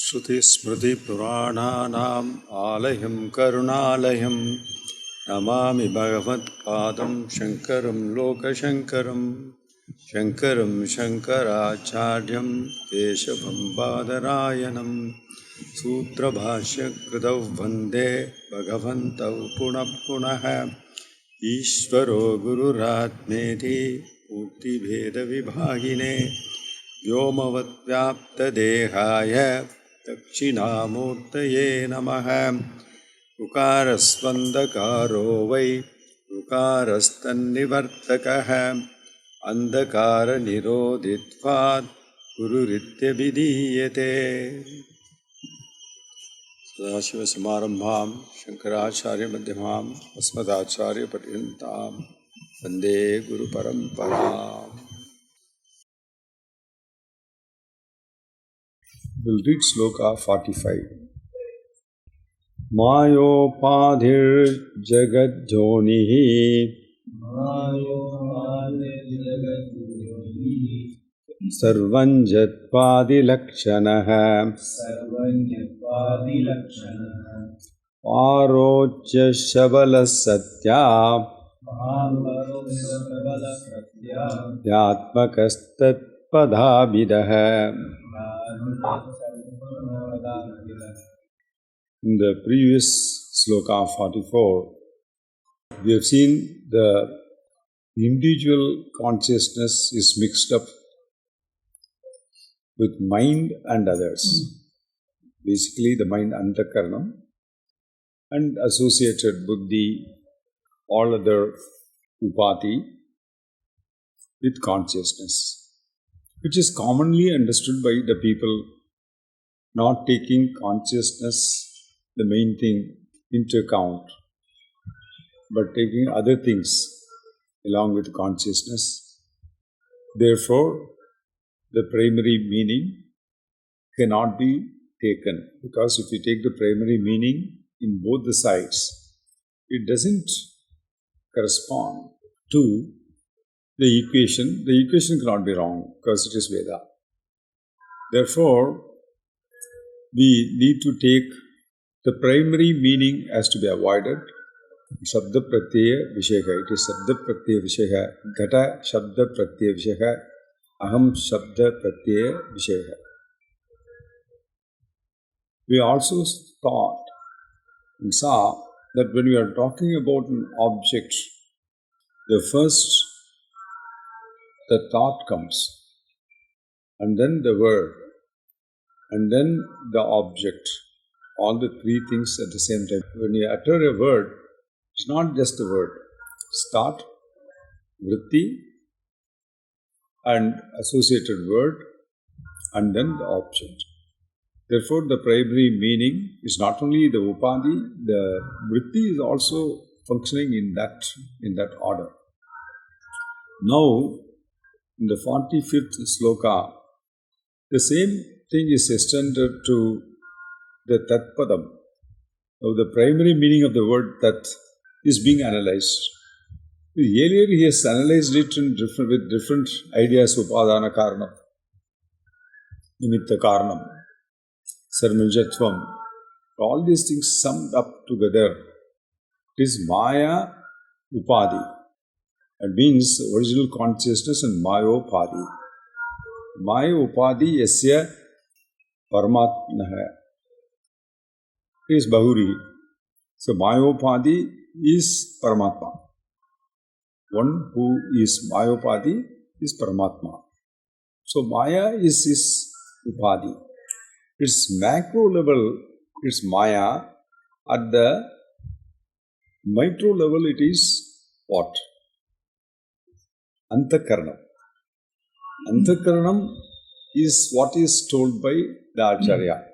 श्रुतिस्मृतिपुराणानाम् आलयं करुणालयं नमामि भगवत्पादं शङ्करं लोकशङ्करं शङ्करं शङ्कराचार्यं केशवं बादरायणं सूत्रभाष्यकृतौ वन्दे भगवन्तौ पुनः पुनः ईश्वरो गुरुरात्मेति मूर्तिभेदविभागिने व्योमवद्व्याप्तदेहाय दक्षिणामूर्तये नमः। उकारस्वन्धकारो वै उकारस्तन्निवर्तकः अन्धकारनिरोधित्वात् गुरुरित्यभिधीयते। सदाशिवसमारम्भां शङ्कराचार्यमध्यमाम् अस्मदाचार्यपर्यन्तां वन्दे गुरुपरम्पराम्। We'll read Sloka 45. Mayopadhirjagadjonihi Sarvanjatpadilakshanaः Parocya Shabalas Satya Yatmakastat Padhabidaha. In the previous sloka 44, we have seen the individual consciousness is mixed up with mind and others. Basically, the mind antakaranam and associated buddhi, all other upati with consciousness, which is commonly understood by the people not taking consciousness, the main thing, into account, but taking other things along with consciousness. Therefore, the primary meaning cannot be taken, because if you take the primary meaning in both the sides, it doesn't correspond to the equation. The equation cannot be wrong because it is Veda. Therefore, we need to take the primary meaning has to be avoided. Shabda pratyaya vishaya. It is Shabda pratyaya vishaya. Ghata Shabda pratyaya vishaya. Aham Shabda pratyaya vishaya. We also thought and saw that when we are talking about an object, the thought comes, and then the word, and then the object, all the three things at the same time. When you utter a word, it's not just a word. It's thought, vritti, and associated word, and then the object. Therefore, the primary meaning is not only the upadhi, the vritti is also functioning in that order. Now, in the 45th sloka, the same thing is extended to the Tatpadam. Now, the primary meaning of the word Tat is being analyzed. Earlier, he has analyzed it with different ideas: Upadana Karanam, Nimitta Karanam, Sarmanjatvam. All these things summed up together. It is Maya Upadhi. It means original consciousness and Mayopadhi. Maya Upadhi Yasya Paramatmaha. It is Bahuri. So Mayopadhi is Paramatma. One who is Mayopadhi is Paramatma. So Maya is his Upadhi. Its macro level, it's Maya. At the micro level, it is what? Antakaranam. Antakaranam is what is told by the Acharya.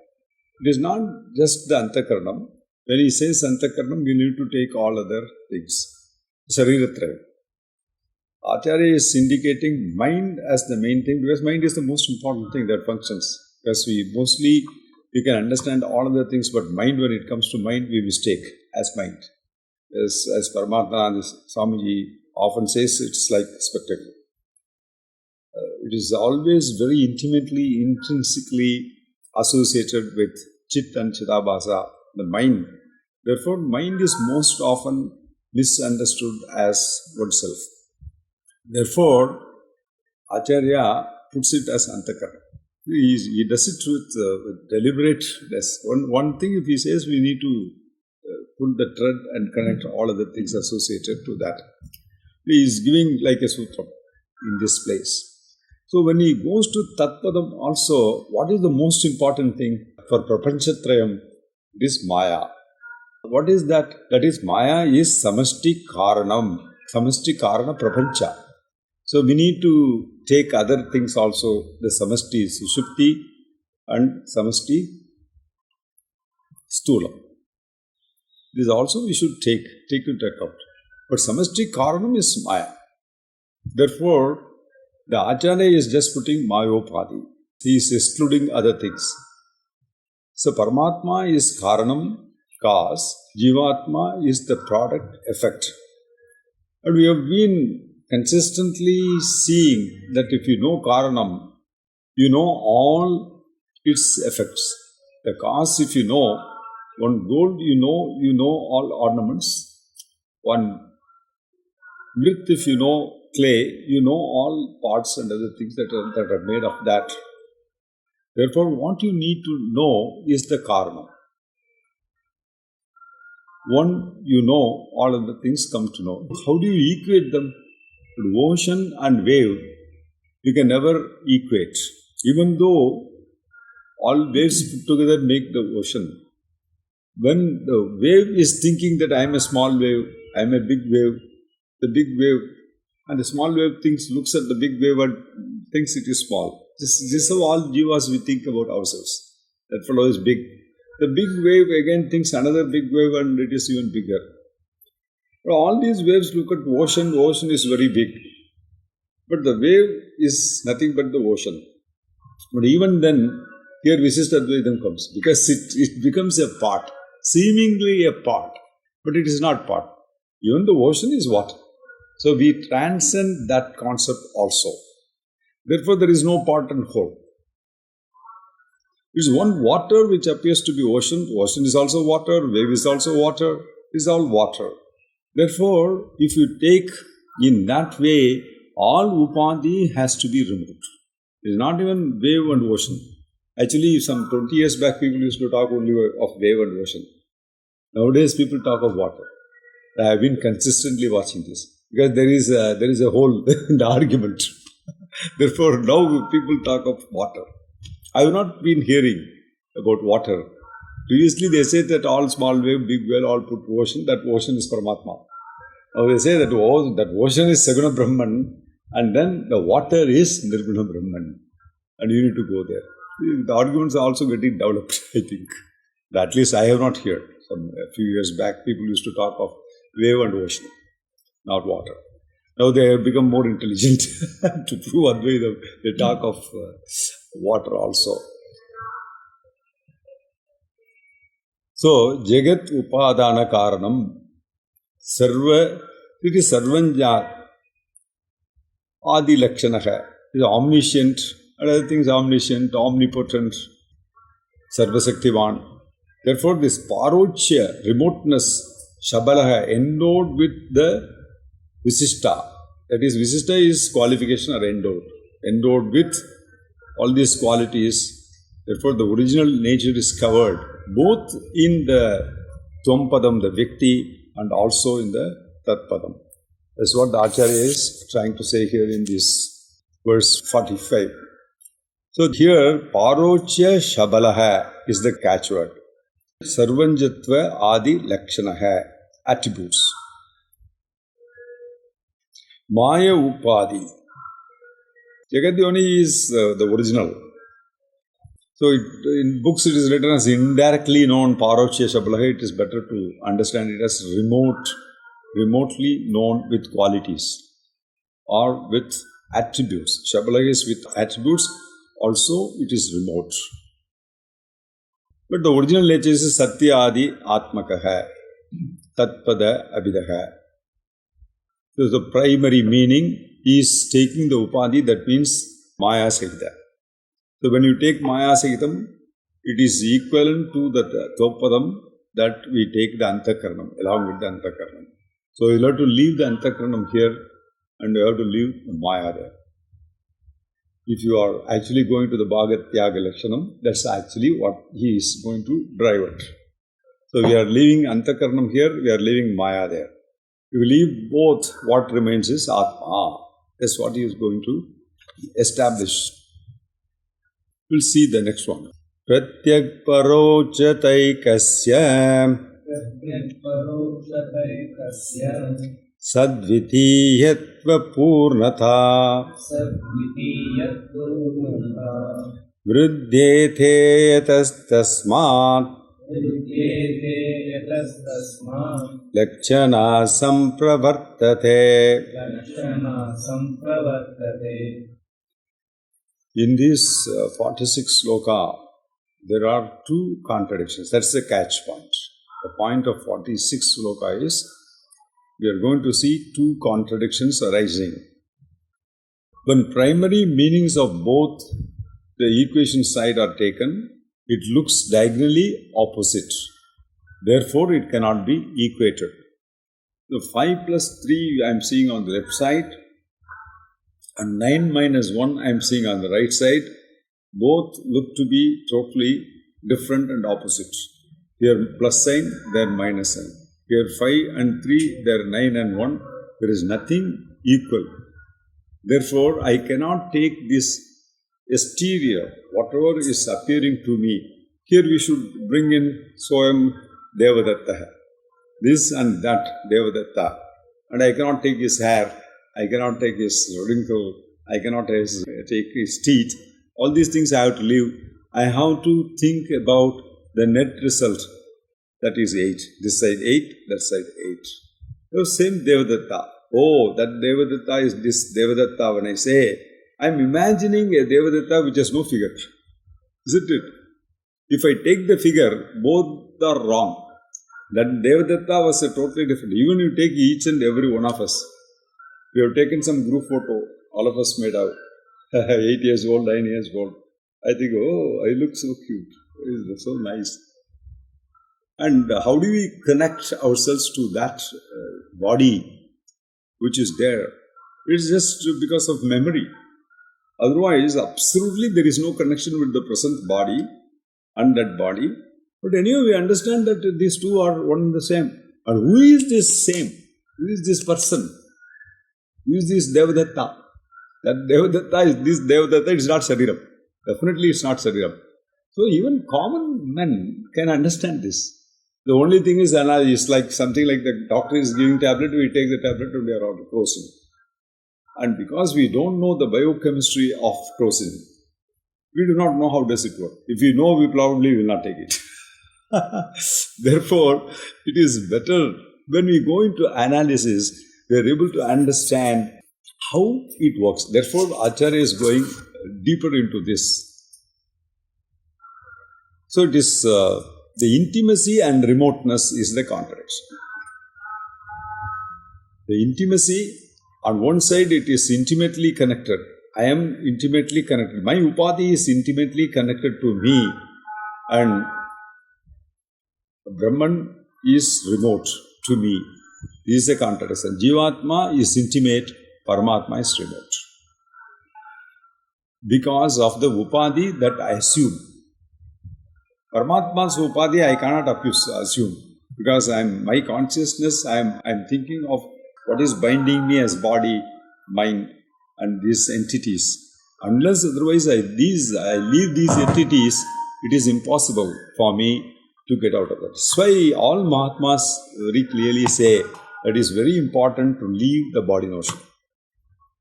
It is not just the Antakaranam. When he says Antakaranam, you need to take all other things. Sariratraya. Acharya is indicating mind as the main thing, because mind is the most important thing that functions. Because we can understand all other things, but mind, when it comes to mind, we mistake as mind. As Prajnanananda Swami often says, it's like spectacle. It is always very intimately, intrinsically associated with Chit and Chidabhasa, the mind. Therefore, mind is most often misunderstood as oneself. Therefore, Acharya puts it as Antakarana. He does it with deliberateness. One thing, if he says, we need to put the thread and connect all other things associated to that. He is giving like a sutra in this place. So when he goes to Tatpadam also, what is the most important thing for Prapanchatrayam? It is Maya. What is that? That is, Maya is Samashti Karanam. Samashti Karana Prapancha. So we need to take other things also. The Samashti is Sushupti and Samashti Sthulam. This also we should take into account. But Samashti Karanam is Maya. Therefore, the Acharya is just putting Mayopadi. He is excluding other things. So Paramatma is Karanam, cause. Jivatma is the product, effect. And we have been consistently seeing that if you know Karanam, you know all its effects. The cause, if you know, one gold, you know all ornaments. One Vritti, if you know clay, you know all parts and other things that are made of that. Therefore, what you need to know is the Karana. One, you know, all of the things come to know. How do you equate them? Ocean and wave, you can never equate. Even though all waves put together make the ocean. When the wave is thinking that I am a small wave, I am a big wave, the big wave, and the small wave looks at the big wave and thinks it is small. This is how all jivas we think about ourselves. That fellow is big. The big wave again thinks another big wave and it is even bigger. But all these waves look at ocean. The ocean is very big. But the wave is nothing but the ocean. But even then, here Visishtadvaitam comes because it becomes a part, seemingly a part, but it is not part. Even the ocean is water. So we transcend that concept also. Therefore, there is no part and whole. It is one water which appears to be ocean. Ocean is also water. Wave is also water. It is all water. Therefore, if you take in that way, all upadhi has to be removed. It is not even wave and ocean. Actually, some 20 years back, people used to talk only of wave and ocean. Nowadays, people talk of water. I have been consistently watching this because there is a hole in the argument. Therefore, now people talk of water. I have not been hearing about water. Previously, they say that all small wave, big wave, all put ocean, that ocean is Paramatma. Now they say that ocean is Saguna Brahman and then the water is Nirguna Brahman. And you need to go there. The arguments are also getting developed, I think. At least I have not heard. A few years back, people used to talk of wave and ocean, not water. Now they have become more intelligent. To prove Advaita, they talk of water also. So, Jagat Upadana Karanam Sarva, it is Sarvanja Adi Lakshanaha. It is omniscient, and other things omniscient, omnipotent, Sarvasaktivan. Therefore, this Parochya, remoteness, Shabalaha, endowed with the Visishta. That is, Visishta is qualification or endowed. Endowed with all these qualities. Therefore, the original nature is covered both in the Tvam-padam, the Vakya, and also in the Tat-padam. That's what the Acharya is trying to say here in this verse 45. So here, Parochya Shabalaha is the catchword. Sarvanjatva Adi Lakshanaha, attributes. Maya Upadi. Jagadyoni is the original. So in books it is written as indirectly known Parochya Shabalaha. It is better to understand it as remotely known with qualities or with attributes. Shabalaha is with attributes, also it is remote. But the original nature is Satya Adi Atmakaha, Tatpada Abhidaha. So the primary meaning is taking the Upadhi, that means Maya Sahita. So when you take Maya Sahitam, it is equivalent to the Topadam that we take the Antakaranam along with the Antakaranam. So you have to leave the Antakaranam here and you have to leave the Maya there. If you are actually going to the Bhagat Tyaga Lakshanam, that's actually what he is going to drive at. So we are leaving Antakaranam here, we are leaving Maya there. If you leave both, what remains is Atma. That's what he is going to establish. We'll see the next one. Pratyak parochataikasya sadvitiyatva purnatha vruddhyete yatastasmat lakshana sampravartate. In this 46 sloka, there are two contradictions. That's the catch point. The point of 46 sloka is, we are going to see two contradictions arising. When primary meanings of both the equation side are taken, it looks diagonally opposite. Therefore, it cannot be equated. So 5 plus 3 I am seeing on the left side, and 9 minus 1 I am seeing on the right side. Both look to be totally different and opposite. Here plus sign, there minus sign. Here 5 and 3, there 9 and 1. There is nothing equal. Therefore, I cannot take this exterior, whatever is appearing to me. Here we should bring in Soyam Devadatta. This and that Devadatta. And I cannot take his hair. I cannot take his wrinkle. I cannot take his teeth. All these things I have to leave. I have to think about the net result. That is 8. This side 8, that side 8. The same Devadatta. Oh, that Devadatta is this Devadatta. When I say, I am imagining a Devadatta which has no figure. Isn't it? If I take the figure, both are wrong. That Devadatta was a totally different. Even you take each and every one of us. We have taken some group photo, all of us made out. 8 years old, 9 years old. I think, oh, I look so cute. It's so nice. And how do we connect ourselves to that body which is there? It's just because of memory. Otherwise, absolutely there is no connection with the present body and that body. But anyway, we understand that these two are one and the same. And who is this same? Who is this person? Who is this Devadatta? That Devadatta is this Devadatta, it's not Shariram. Definitely it's not Shariram. So even common men can understand this. The only thing is analogy. It's like something like the doctor is giving tablet, we take the tablet and we are out of crocin. And because we don't know the biochemistry of crocin, we do not know how does it work. If we know, we probably will not take it. Therefore, it is better when we go into analysis, we are able to understand how it works. Therefore, Acharya is going deeper into this. So it is the intimacy and remoteness is the contradiction. The intimacy, on one side it is intimately connected. I am intimately connected. My upadhi is intimately connected to me, and Brahman is remote to me. This is a contradiction. Jivatma is intimate, Paramatma is remote. Because of the upadhi that I assume. Paramatma's upadhi I cannot assume. Because my consciousness, I am thinking of what is binding me as body, mind, and these entities. Unless otherwise I leave these entities, it is impossible for me to get out of that. That's why all Mahatmas very clearly say that it is very important to leave the body notion.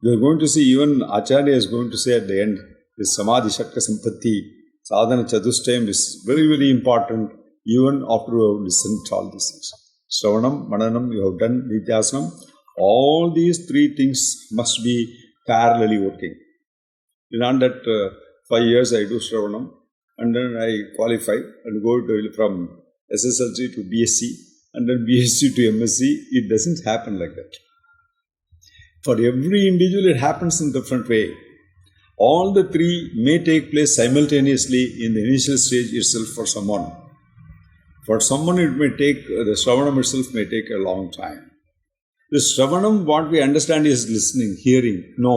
We are going to see, even Acharya is going to say at the end, this Samadhi Shakta Sampatti, Sadhana Chatushtaym is very, very important even after you have listened to all these things. Shravanam, Mananam, you have done Nityasanam. All these three things must be parallelly working. Not that 5 years I do Shravanam and then I qualify and go from SSLC to BSc and then BSc to MSc. It doesn't happen like that. For every individual, it happens in a different way. All the three may take place simultaneously in the initial stage itself for someone. For someone it may take, the Shravanam itself may take a long time. The Shravanam, what we understand is listening, hearing. No.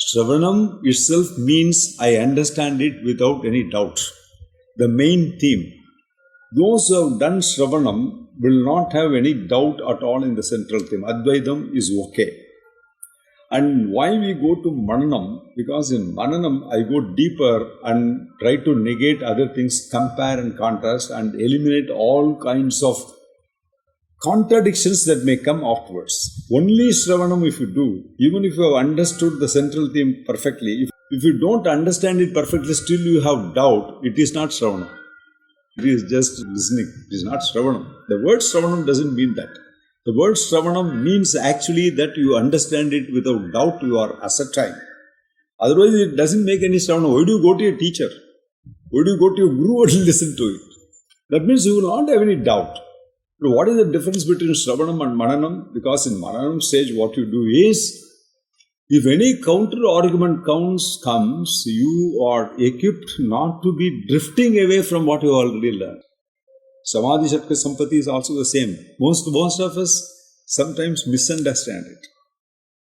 Shravanam itself means I understand it without any doubt. The main theme. Those who have done Shravanam will not have any doubt at all in the central theme. Advaitam is okay. And why we go to Mananam? Because in Mananam, I go deeper and try to negate other things, compare and contrast and eliminate all kinds of contradictions that may come afterwards. Only Shravanam if you do, even if you have understood the central theme perfectly, if you don't understand it perfectly, still you have doubt, it is not Shravanam. It is just listening. It is not Shravanam. The word Shravanam doesn't mean that. The word Shravanam means actually that you understand it without doubt, you are ascertain. Otherwise, it doesn't make any Shravanam. Why do you go to your teacher? Why do you go to your guru and listen to it? That means you will not have any doubt. But what is the difference between Shravanam and Mananam? Because in Mananam stage, what you do is, if any counter argument comes, you are equipped not to be drifting away from what you already learned. Samadhi Shatka Sampati is also the same. Most of us sometimes misunderstand it.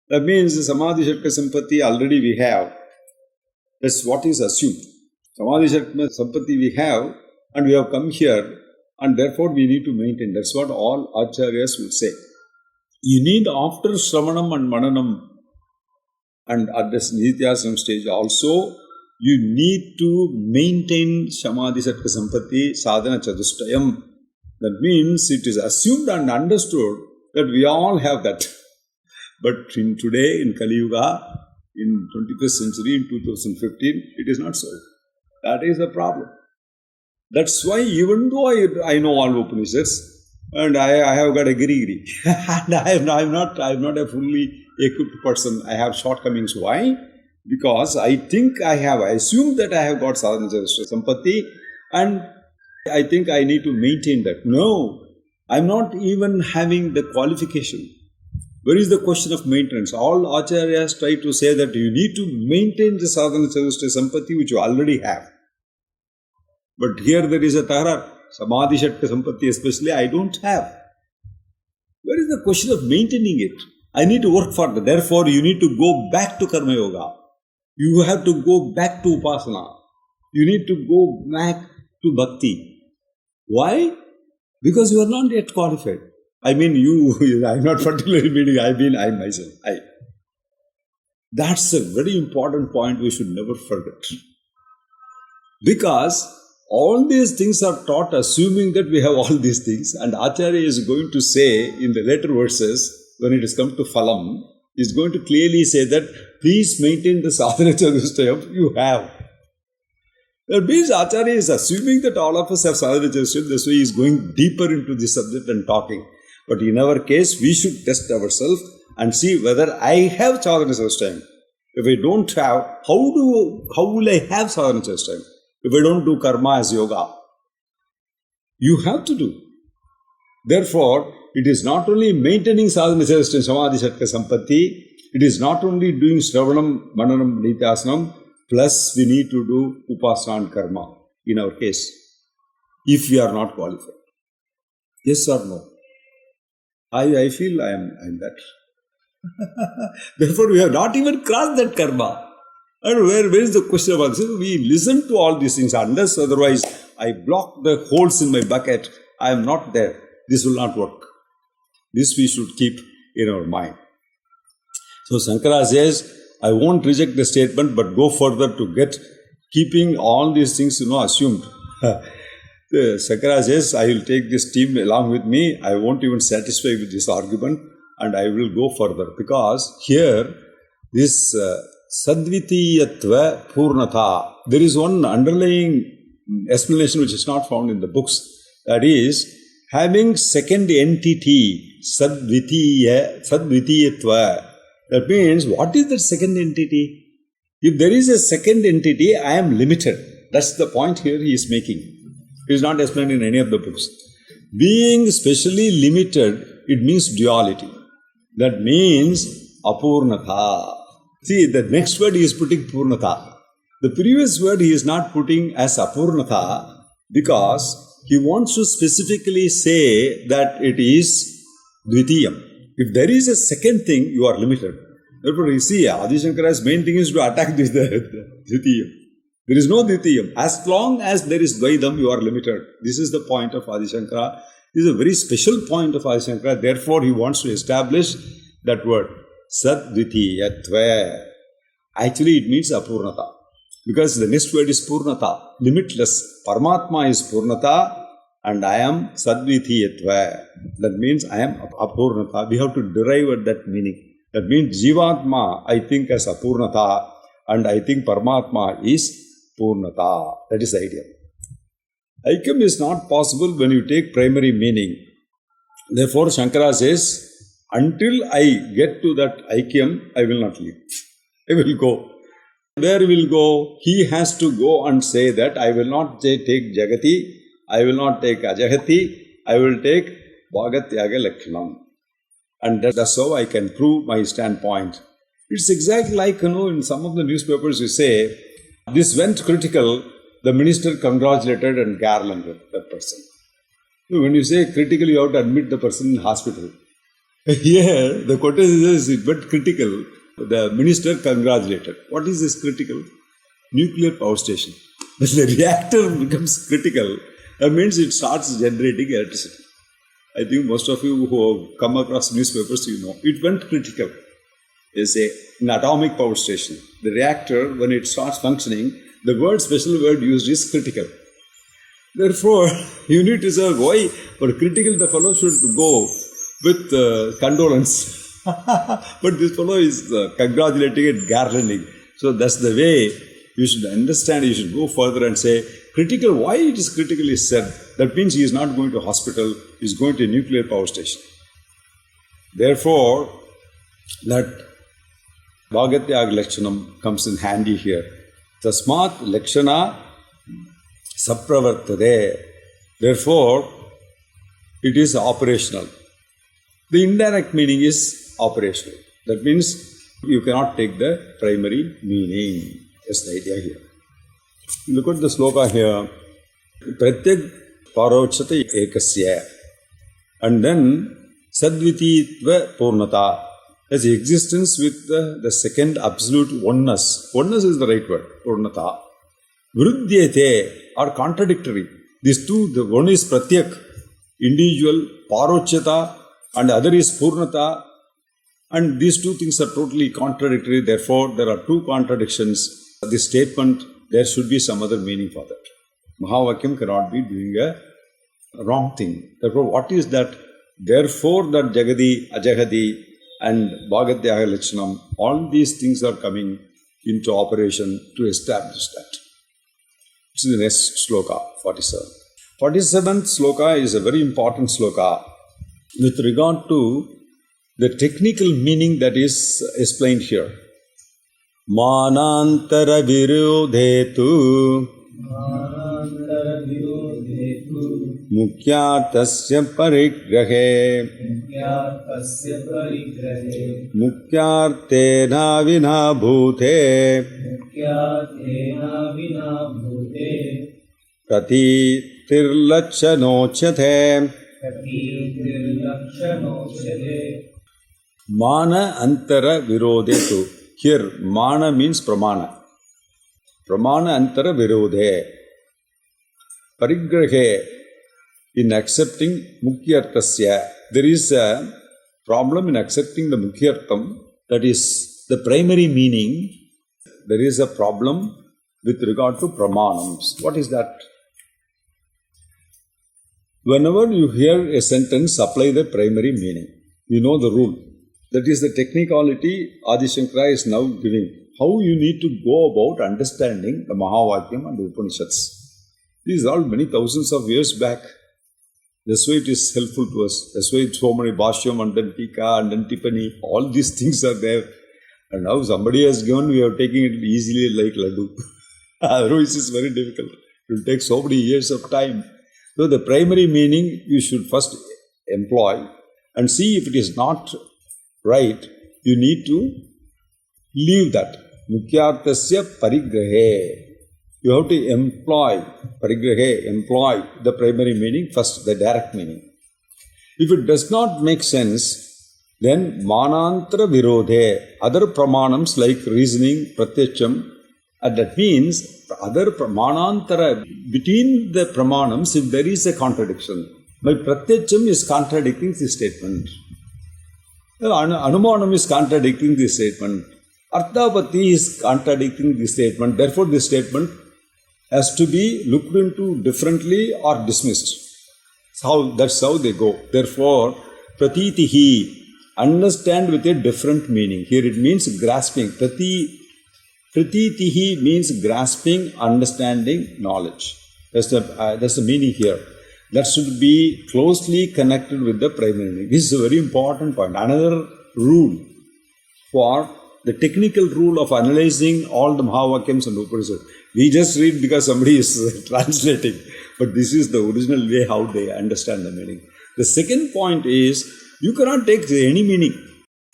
That means the Samadhi Shatka Sampati already we have. That's what is assumed. Samadhi Shatka Sampati we have, and we have come here, and therefore we need to maintain. That's what all acharyas will say. You need after Shravanam and Mananam and at this Nityasanam stage also, you need to maintain Samadhi Satka Sampati Sadhana Chadustayam. That means it is assumed and understood that we all have that. But in today, in Kali Yuga, in 21st century, in 2015, it is not so. That is the problem. That's why even though I know all Upanishads, and I have got a giri-giri, and I'm not a fully equipped person. I have shortcomings. Why? Because I assume that I have got sadhana sampati, and I think I need to maintain that. No, I'm not even having the qualification. Where is the question of maintenance? All acharyas try to say that you need to maintain the sadhana sampati which you already have. But here there is a tarar. Samadhi Shatka Sampati especially, I don't have. Where is the question of maintaining it? I need to work for that. Therefore, you need to go back to Karma Yoga. You have to go back to Upasana. You need to go back to Bhakti. Why? Because you are not yet qualified. I mean, I'm not particularly meaning, I myself. That's a very important point we should never forget. Because all these things are taught assuming that we have all these things, and Acharya is going to say in the later verses, when it is come to Phalam, is going to clearly say that please maintain the sadhana chadustayam you have. That means Acharya is assuming that all of us have sadhana chadustayam, that's why he is going deeper into this subject and talking. But in our case, we should test ourselves and see whether I have sadhana chadustayam. If I don't have, how will I have sadhana chadustayam? If I don't do karma as yoga, you have to do. Therefore, it is not only maintaining sadhana chadustayam, samadhi shatka sampatti, it is not only doing shravanam, mananam, nityasanam, plus we need to do upasana and karma in our case, if we are not qualified. Yes or no? I feel I am that. Therefore, we have not even crossed that karma. And where is the question about this? We listen to all these things, unless otherwise I block the holes in my bucket, I am not there. This will not work. This we should keep in our mind. So Sankara says, I won't reject the statement, but go further to get keeping all these things, assumed. Sankara says, I will take this team along with me. I won't even satisfy with this argument, and I will go further. Because here, this Sadvitiyatva Purnatha, there is one underlying explanation which is not found in the books. That is, having second entity, Sadvitiyatva. That means, what is that second entity? If there is a second entity, I am limited. That's the point here he is making. It is not explained in any of the books. Being specially limited, it means duality. That means apurnatha. See, the next word he is putting Purnata. The previous word he is not putting as Apurnata because he wants to specifically say that it is Dvitiyam. If there is a second thing, you are limited. Therefore, you see, Adi Shankara's main thing is to attack the Dvitiyam. There is no Dvitiyam. As long as there is Dvaidam, you are limited. This is the point of Adi Shankara. This is a very special point of Adi Shankara. Therefore, he wants to establish that word, Sadvitiyatva. Actually, it means Apurnata. Because the next word is Purnata, limitless. Paramatma is Purnata and I am Sadvitiyatva. That means I am Apurnata. We have to derive at that meaning. That means Jivatma I think as Apurnata and I think Paramatma is Purnata. That is the idea. Aikyam is not possible when you take primary meaning. Therefore, Shankara says, until I get to that Aikyam, I will not leave. I will go. Where will go? He has to go and say that I will not take Jagati, I will not take Ajahati, I will take Bhagatyaga Lakshanam. And that's how I can prove my standpoint. It's exactly like, in some of the newspapers you say, this went critical, the minister congratulated and garlanded that person. When you say critical, you have to admit the person in hospital. Here, the quotation says it went critical. The minister congratulated. What is this critical? Nuclear power station. When the reactor becomes critical, that means it starts generating electricity. I think most of you who have come across newspapers, you know. It went critical. They say, in atomic power station, the reactor, when it starts functioning, the special word used is critical. Therefore, you need to say, why? For critical, the fellow should go with condolence. But this fellow is congratulating and garlanding. So that's the way you should understand. You should go further and say, critical, why it is critically said? That means he is not going to hospital, he is going to a nuclear power station. Therefore, that Bhagatyaga Lakshanam comes in handy here. Tasmat Lakshana Sapravartade. Therefore, it is operational. The indirect meaning is operational. That means you cannot take the primary meaning. That's the idea here. Look at the sloka here. Pratyag Parochata Ekasya. And then Sadvititva Purnata. As existence with the second absolute oneness. Oneness is the right word. Purnata. Vritti are contradictory. These two, the one is Pratyak, individual, Parochata, and the other is Purnata. And these two things are totally contradictory. Therefore, there are two contradictions. This statement, there should be some other meaning for that. Mahavakyam cannot be doing a wrong thing. Therefore, what is that? Therefore, that Jagadi, Ajahadi, and Bhagatyaga Lakshanam, all these things are coming into operation to establish that. This is the next sloka, 47. 47th sloka is a very important sloka with regard to the technical meaning that is explained here. Manantara virodhetu Mukyartasya parigrahe Mukyartena vina bhute Prati tirlachanochyate Mana antara virodhetu. Here, mana means pramana. Pramana antara virodhe. Parigrahe. In accepting mukyartasya, there is a problem in accepting the mukyartam, that is the primary meaning. There is a problem with regard to pramanams. What is that? Whenever you hear a sentence, apply the primary meaning. You know the rule. That is the technicality Adi Shankara is now giving. How you need to go about understanding the Mahavakyam and the Upanishads. These are all many thousands of years back. That's why it is helpful to us. That's why so many Bhashyam and then Tika and then Tipani, all these things are there. And now somebody has given, we are taking it easily like Laddu. Otherwise it's very difficult. It will take so many years of time. So the primary meaning you should first employ and see if it is not right. You need to leave that. Mukhyarthasya parigrahe. You have to employ, parigrahe, employ the primary meaning first, the direct meaning. If it does not make sense, then manantara virodhe, other pramanams like reasoning, pratyacham, and that means other manantara, between the pramanams, if there is a contradiction, my pratyacham is contradicting this statement. Anumanam is contradicting this statement. Arthapati is contradicting this statement. Therefore, this statement has to be looked into differently or dismissed. That's how they go. Therefore, pratitihi, understand with a different meaning. Here it means grasping. Pratitihi means grasping, understanding, knowledge. That's the meaning here. That should be closely connected with the primary meaning. This is a very important point. Another rule for the technical rule of analyzing all the Mahavakyams and Upanishads. We just read because somebody is translating. But this is the original way how they understand the meaning. The second point is, you cannot take any meaning.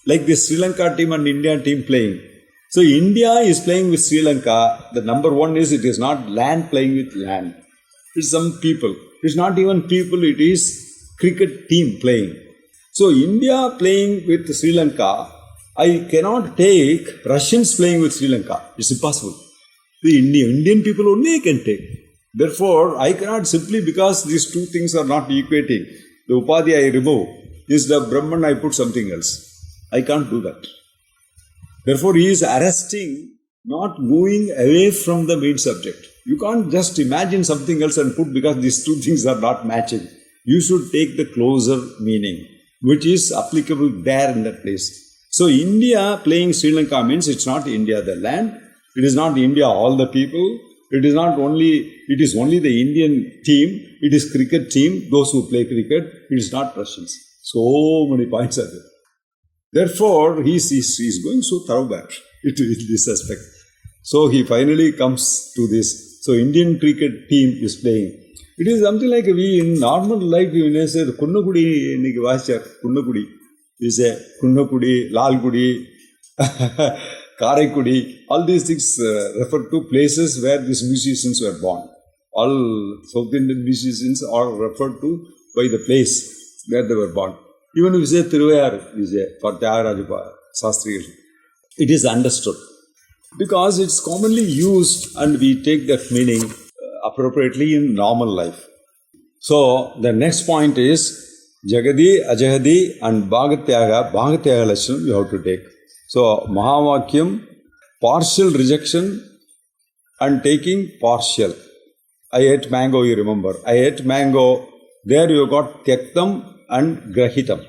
Like the Sri Lanka team and India team playing. So India is playing with Sri Lanka. The number one is, it is not land playing with land. It's some people. It's not even people, it is cricket team playing. So India playing with Sri Lanka, I cannot take Russians playing with Sri Lanka. It's impossible. The Indian people only can take. Therefore, I cannot simply because these two things are not equating. The Upadhi I remove. Is the Brahman I put something else. I can't do that. Therefore, he is arresting, not moving away from the main subject. You can't just imagine something else and put because these two things are not matching. You should take the closer meaning, which is applicable there in that place. So, India playing Sri Lanka means it's not India the land, it is not India all the people, it is only the Indian team, it is cricket team, those who play cricket, it is not Russians. So many points are there. Therefore, he is going so thoroughbred into this aspect. So, he finally comes to this. So, Indian cricket team is playing. It is something like we in normal life, we may say, Kunnakudi, Kunnakudi. We say Kunnakudi, Lalgudi, Karaikudi. All these things refer to places where these musicians were born. All South Indian musicians are referred to by the place where they were born. Even if we say Tiruvayar, we say for Tyagaraja Shastrigal, it is understood. Because it's commonly used and we take that meaning appropriately in normal life. So, the next point is Jagadi, Ajahadi and Bhagatyaga Lakshanam you have to take. So, Mahavakyam, partial rejection and taking partial. I ate mango, you remember. I ate mango. There you got Tyaktam and Grahitam.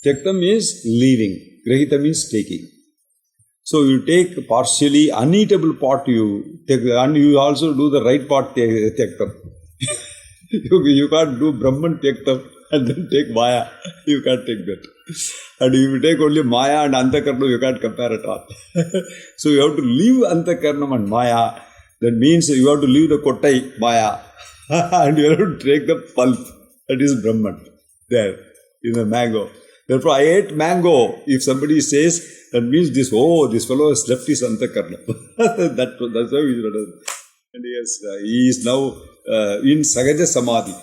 Tyaktam is leaving. Grahitam is taking. So you take partially uneatable part you take, and you also do the right part Tyaktam. You can't do Brahman Tyaktam and then take Maya. You can't take that. And if you take only Maya and Antakarnam, you can't compare at all. So you have to leave Antakarnam and Maya. That means you have to leave the Kottai, Maya. And you have to take the pulp. That is Brahman. There, in the mango. Therefore, I ate mango. If somebody says, that means this fellow has left his Antakarna. That's how he is. And he is now in Sagaja Samadhi.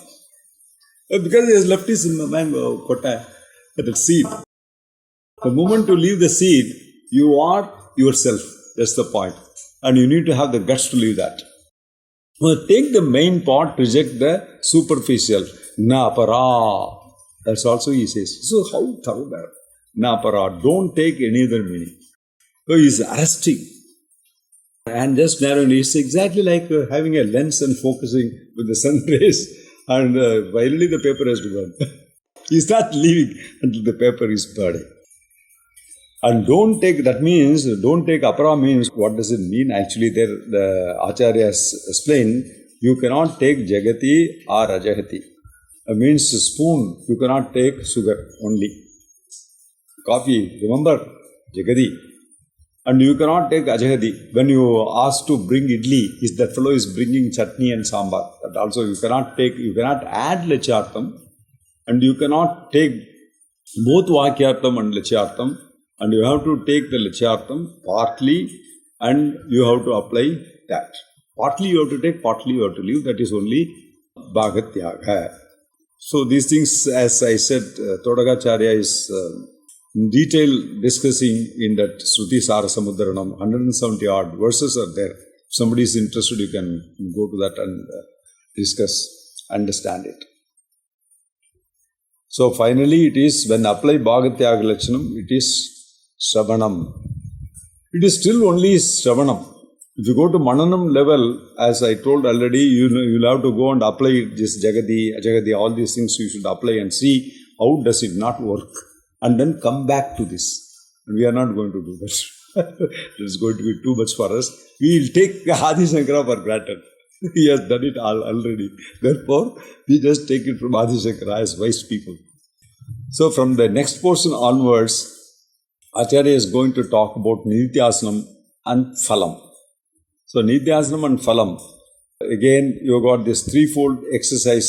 Because he has left his mango, kota, that seed. The moment you leave the seed, you are yourself. That's the point. And you need to have the guts to leave that. Take the main part, reject the superficial. Na para. That's also he says. So how thorough that? Na para. Don't take any other meaning. So he is arresting. And just narrowing. It's exactly like having a lens and focusing with the sun rays. And finally the paper has to burn. He's not leaving until the paper is burning. And don't take apara means, what does it mean? Actually, there the acharyas explain, you cannot take jagati or ajahati. It means spoon, you cannot take sugar only. Coffee, remember, jagati. And you cannot take ajahati. When you ask to bring idli, that fellow is bringing chutney and sambar. That also you cannot add lachyartham. And you cannot take both vakyartham and lachyartham. And you have to take the Lachyartham partly and you have to apply that. Partly you have to take, partly you have to leave. That is only Bhagatyaga. So these things, as I said, Todagacharya is in detail discussing in that Shruti Sarasamudranam. 170 odd verses are there. If somebody is interested, you can go to that and discuss, understand it. So finally, it is when apply Bhagatyaga Lachanam, it is Shravanam. It is still only Shravanam. If you go to Mananam level, as I told already, you'll have to go and apply this Jagadi, all these things you should apply and see how does it not work. And then come back to this. And we are not going to do that. It's going to be too much for us. We will take Adi Shankara for granted. He has done it already. Therefore, we just take it from Adi Shankara as wise people. So from the next portion onwards, Acharya is going to talk about Nityasanam and Phalam. So Nityasanam and Phalam, again you got this threefold exercise,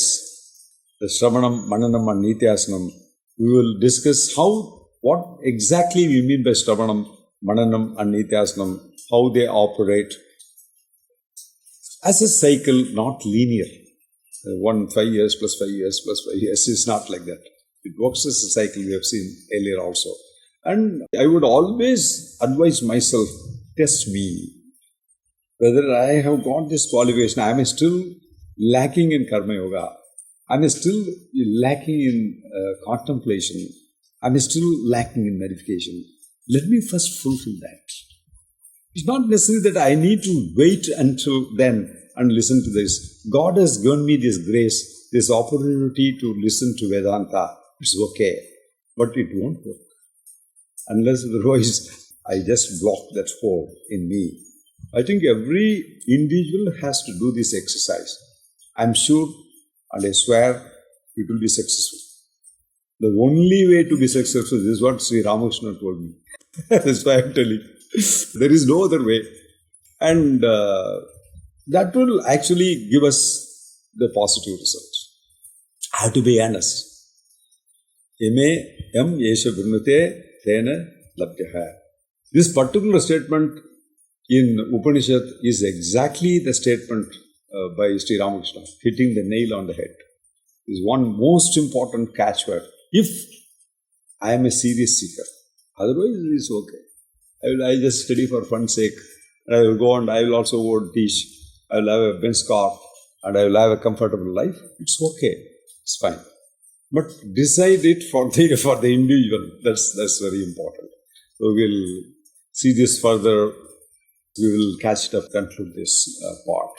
the Shravanam, Mananam and Nityasanam. We will discuss what exactly we mean by Shravanam, Mananam and Nityasanam, how they operate as a cycle, not linear. 5 years plus 5 years plus 5 years is not like that. It works as a cycle, we have seen earlier also. And I would always advise myself, test me. Whether I have got this qualification, I am still lacking in Karma Yoga. I am still lacking in contemplation. I am still lacking in meditation. Let me first fulfill that. It's not necessary that I need to wait until then and listen to this. God has given me this grace, this opportunity to listen to Vedanta. It's okay. But it won't work. Unless otherwise I just block that hole in me. I think every individual has to do this exercise. I'm sure and I swear it will be successful. The only way to be successful is what Sri Ramakrishna told me. That's why I'm telling you. There is no other way. And that will actually give us the positive results. I have to be honest. Yam yesha vrinute tena labdyaha. This particular statement in Upanishad is exactly the statement by Sri Ramakrishna, hitting the nail on the head. This is one most important catchword. If I am a serious seeker, otherwise it is okay. I just study for fun's sake. I will go and I will also go and teach. I will have a Benz car and I will have a comfortable life. It's okay. It's fine. But decide it for the individual. That's very important. So we'll see this further. We will catch it up, conclude this part.